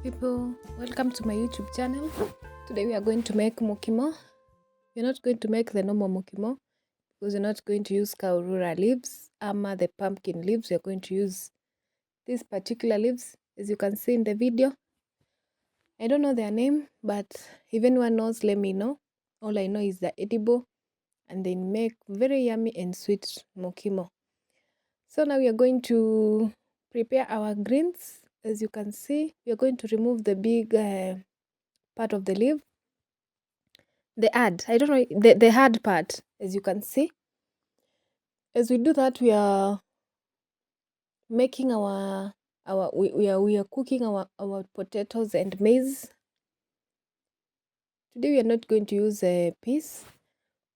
People, welcome to my YouTube channel. Today we are going to make mukimo. We're not going to make the normal mukimo because we're not going to use kaurura leaves ama the pumpkin leaves. We're going to use these particular leaves, as you can see in the video. I don't know their name, but if anyone knows, let me know. All I know is they're edible and they make very yummy and sweet mukimo. So now we are going to prepare our greens. As you can see, we are going to remove the big part of the leaf, the hard part, as you can see. As we do that, we are making we are cooking our potatoes and maize. Today we are not going to use peas.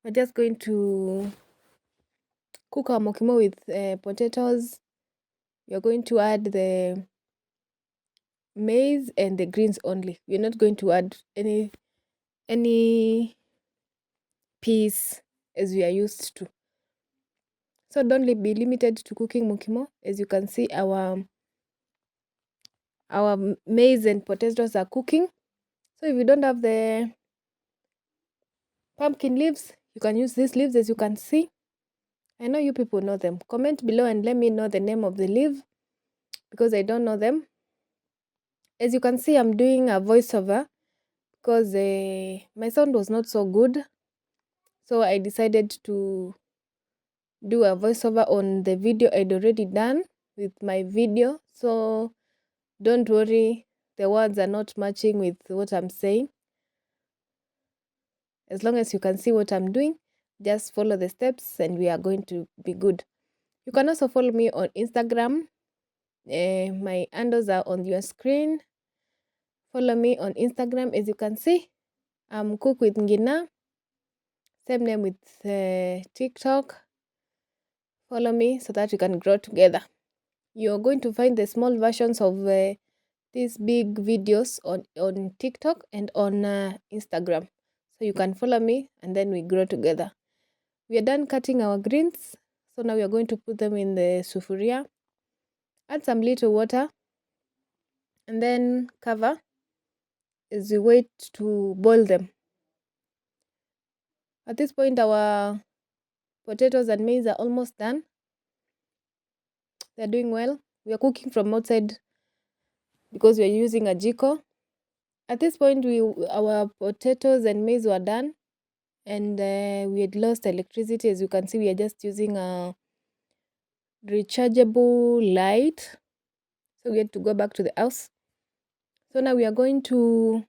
We're just going to cook our mukimo with potatoes. We are going to add the maize and the greens only. We're not going to add any peas as we are used to. So don't be limited to cooking mukimo. As you can see, our maize and potatoes are cooking. So if you don't have the pumpkin leaves, you can use these leaves. As you can see, I know you people know them. Comment below and let me know the name of the leaf because I don't know them. As you can see, I'm doing a voiceover because my sound was not so good, so I decided to do a voiceover on the video I'd already done with my video. So don't worry, the words are not matching with what I'm saying. As long as you can see what I'm doing, just follow the steps and we are going to be good. You can also follow me on Instagram. My handles are on your screen. Follow me on Instagram. As you can see, I'm Cook with Ngina. Same name with TikTok. Follow me so that we can grow together. You're going to find the small versions of these big videos on TikTok and on Instagram. So you can follow me and then we grow together. We are done cutting our greens. So now we are going to put them in the sufuria. Add some little water and then cover as we wait to boil them. At this point, our potatoes and maize are almost done. They're doing well. We are cooking from outside because we are using a jiko. At this point, our potatoes and maize were done and we had lost electricity. As you can see, we are just using a rechargeable light. So we had to go back to the house. So now we are going to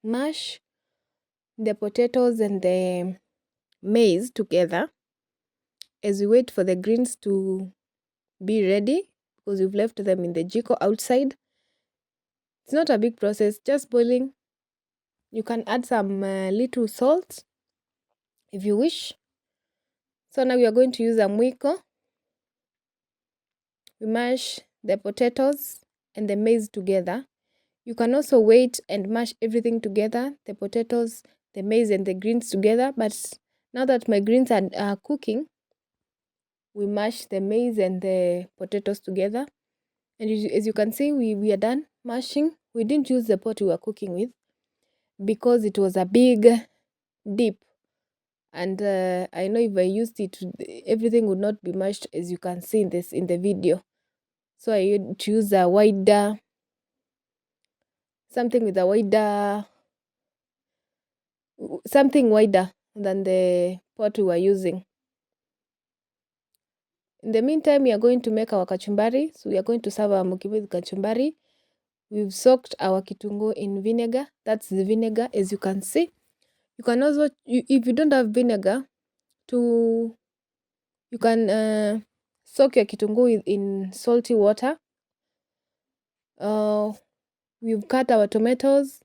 mash the potatoes and the maize together as we wait for the greens to be ready because we've left them in the jiko outside. It's not a big process, just boiling. You can add some little salt if you wish. So now we are going to use a mwiko. We mash the potatoes and the maize together. You can also wait and mash everything together, the potatoes, the maize and the greens together. But now that my greens are cooking, we mash the maize and the potatoes together. And as you can see, we are done mashing. We didn't use the pot we were cooking with because it was a big dip. And I know if I used it, everything would not be mashed as you can see in the video. So I choose a wider, something wider than the pot we were using. In the meantime, we are going to make our kachumbari. So we are going to serve our mukimo with kachumbari. We've soaked our kitunguu in vinegar. That's the vinegar, as you can see. You can also, if you don't have vinegar, you can soak your kitunguu in salty water. We've cut our tomatoes,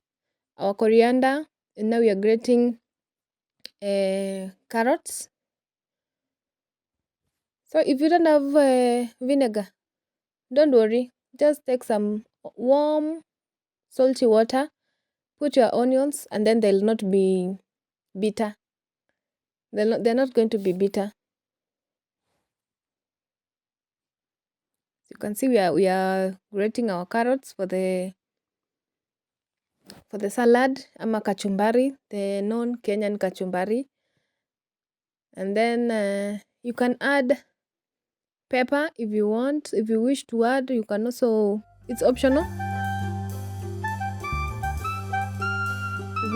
our coriander, and now we are grating carrots. So if you don't have vinegar, don't worry. Just take some warm, salty water, put your onions, and then they'll not be bitter. They're not going to be bitter. You can see we are grating our carrots for the for the salad, ama kachumbari, the non-Kenyan kachumbari. And then you can add pepper if you want. If you wish to add, you can also, it's optional.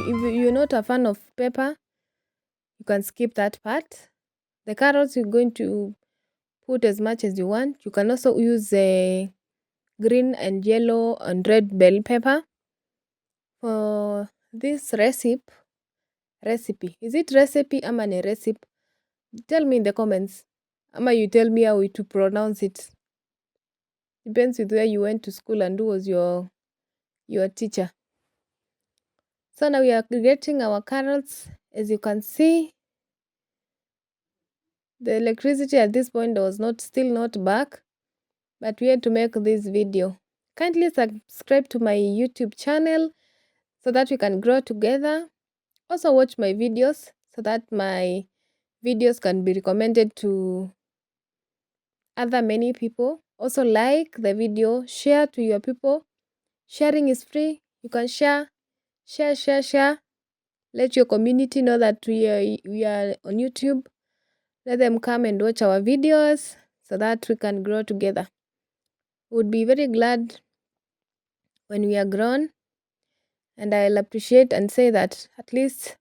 If you're not a fan of pepper, you can skip that part. The carrots, you're going to put as much as you want. You can also use green and yellow and red bell pepper. For this recipe, is it recipe ama ni recipe? Tell me in the comments. Ama you tell me how to pronounce it. Depends with where you went to school and who was your teacher. So now we are getting our carrots. As you can see, the electricity at this point was still not back, but we had to make this video. Kindly subscribe to my YouTube channel so that we can grow together. Also watch my videos so that my videos can be recommended to other many people. Also like the video, share to your people. Sharing is free. You can share. Let your community know that we are on YouTube. Let them come and watch our videos so that we can grow together. Would be very glad when we are grown, and I'll appreciate and say that at least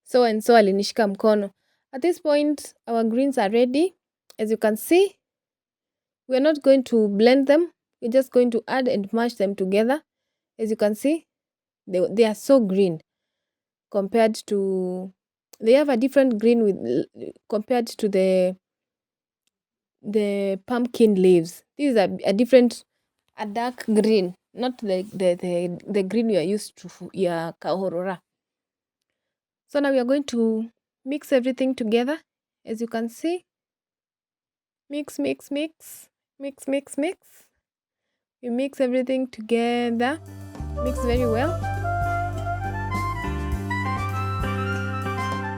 so and so alinishika mkono. At this point, our greens are ready. As you can see, we're not going to blend them. We're just going to add and mash them together. As you can see, they are so green compared to, they have a different green with compared to the pumpkin leaves. These are a dark green, not the green you are used to, ya kahorora. So now we are going to mix everything together. As you can see, mix. We mix everything together. Mix very well.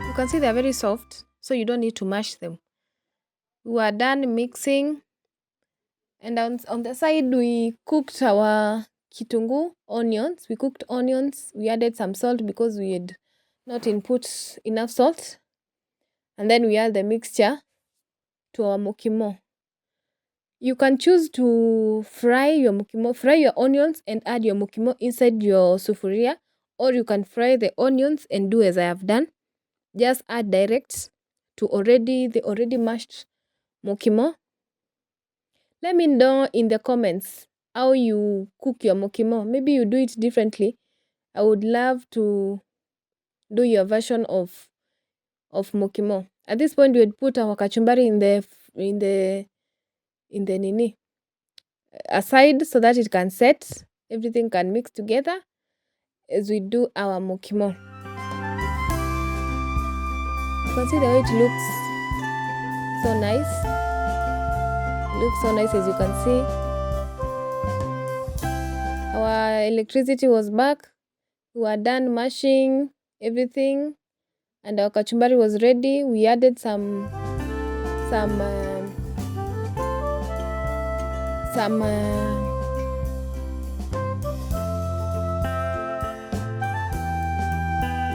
You can see they are very soft, so you don't need to mash them. We are done mixing, and on the side we cooked our kitungu, onions. We cooked onions. We added some salt because we had not input enough salt, and then we add the mixture to our mukimo. You can choose to fry your onions and add your mukimo inside your sufuria, or you can fry the onions and do as I have done. Just add direct to the already mashed mukimo. Let me know in the comments how you cook your mukimo. Maybe you do it differently. I would love to do your version of mukimo. At this point, we would put our kachumbari in the nini aside so that it can set. Everything can mix together as we do our mukimo. You can see the way it looks so nice. It looks so nice, as you can see. Our electricity was back. We were done mashing everything, and our kachumbari was ready. We added some as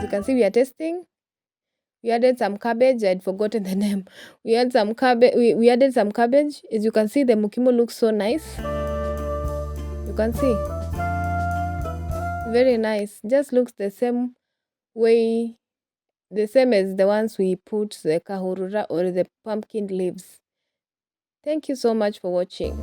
you can see, we are tasting. We added some cabbage. I'd forgotten the name. We added some cabbage. We added some cabbage. As you can see, the mukimo looks so nice. You can see, very nice. Just looks the same way, the same as the ones we put the kahurura or the pumpkin leaves. Thank you so much for watching.